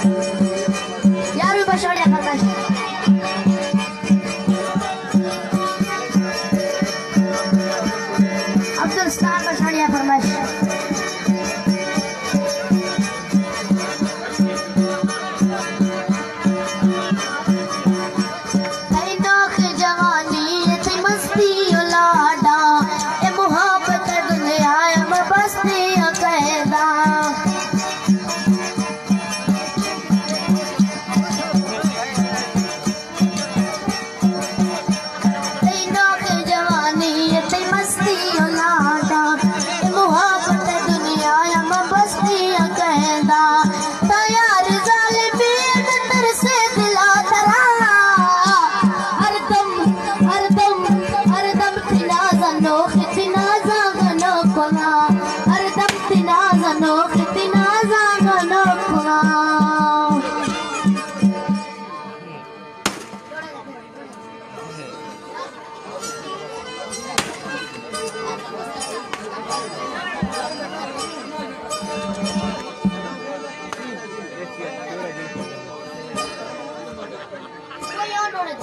यार भी बशौड़िया फरमाइश अब्दुल स्टार बशौड़िया फरमाइश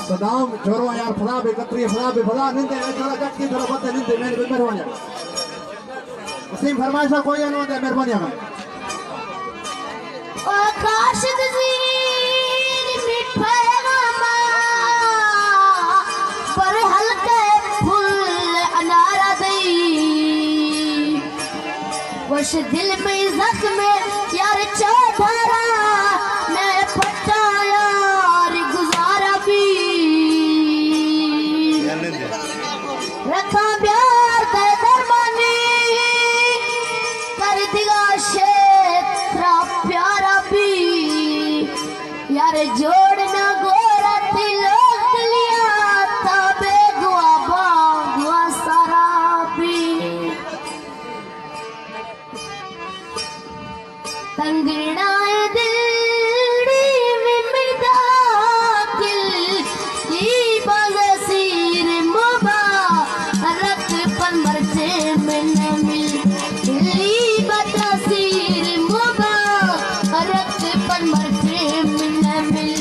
सदाम छोरो यार फला बे कतरी फला बे फला निंदे छोरा जटकी छोरा बते निंदे मेरे मेहरबानी वसीम फरमाइश कोई न होते मेहरबानी ओ काशिद ज़ीर मिठे मामा पर हल्के फूल अनारा दई वश दिल में जख्म यार चौधरा मैं पट्टा यार गुजारा भी रखा प्यार ते दरबानी कर दिया शेत्रा प्यारा भी यार जोड़ना गोरा तिलक लिया तबे गुआ गुआ सारा भी तंगड़ाए दिल्ली में मिटा किल ये बाज़ीर मुबारक पन मरचे में न मिल दिल्ली बाज़ीर मुबारक पन मरचे में न मिल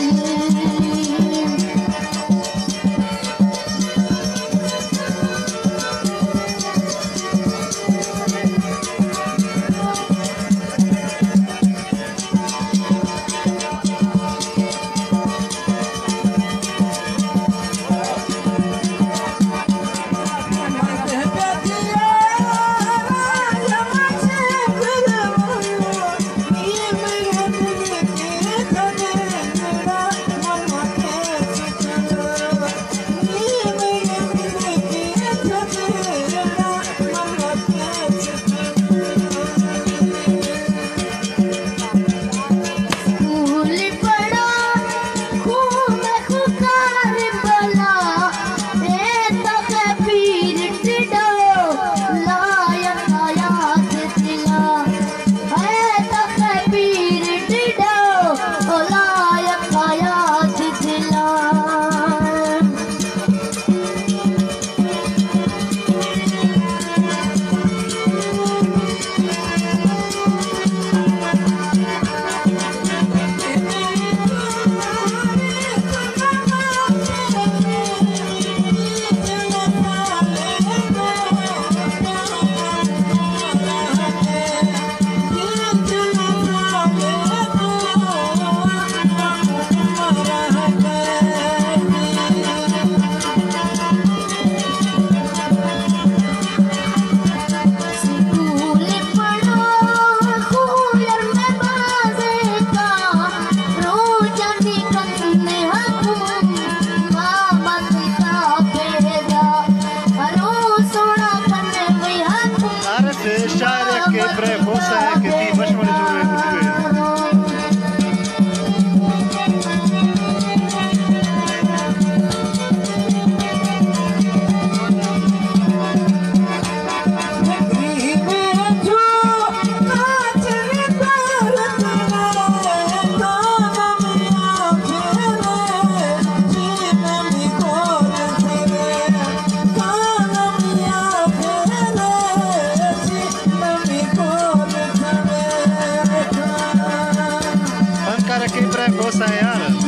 कोसा है यार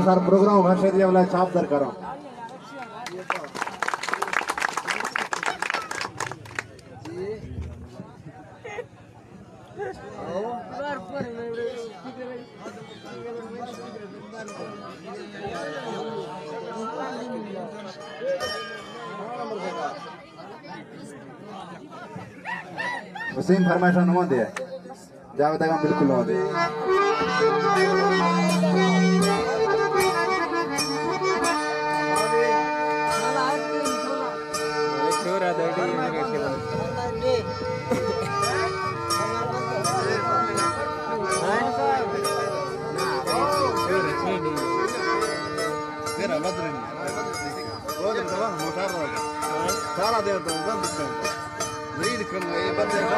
सर प्रोग्राम भाषा दिया वाला छाप दर करो वसीम फरमाइशा नुमा दे जावेद का बिल्कुल नुमा दे सारा दे तो बंद कर रीड करना ये बंदे का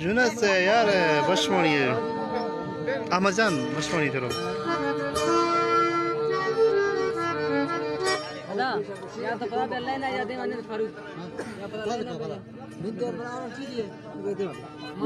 Yunus yar başmaniye. Ahmetcan başmaniye tero. Ada, ya तो पता चल रहा है ना यादें माने फारूक या पता लगना पता नित्य और बनाना कीजिए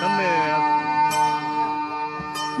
Tamme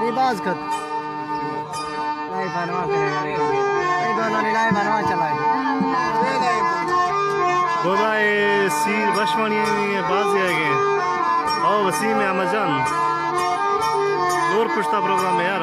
रिवाज कर लाइव बनवा करेगा ये दोनों ने लाइव बनवा चलाए Goday sir başmaniye bazı yage. O Vasim Ahmetcan. Dor pushta program yar.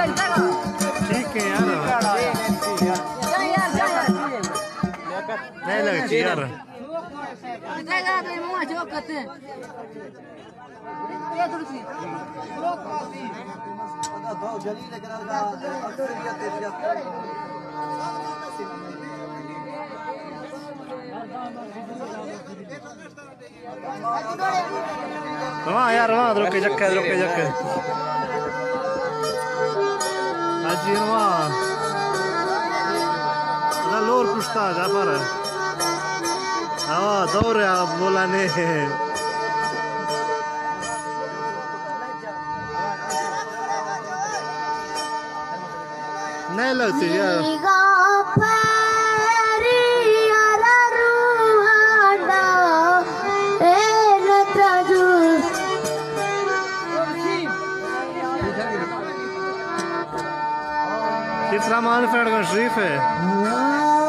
ठीक है यार. नहीं लगती यार. जाएगा तो मुंह जो करते हैं ये थोड़ी सी वहाँ यार वहाँ रुक के जक्के Haji वहाँ ना लोर पुछता जाफर हाँ दौड़ आप बोला ने नहीं लगती यार किस रामान फ्रेंड का शरीफ है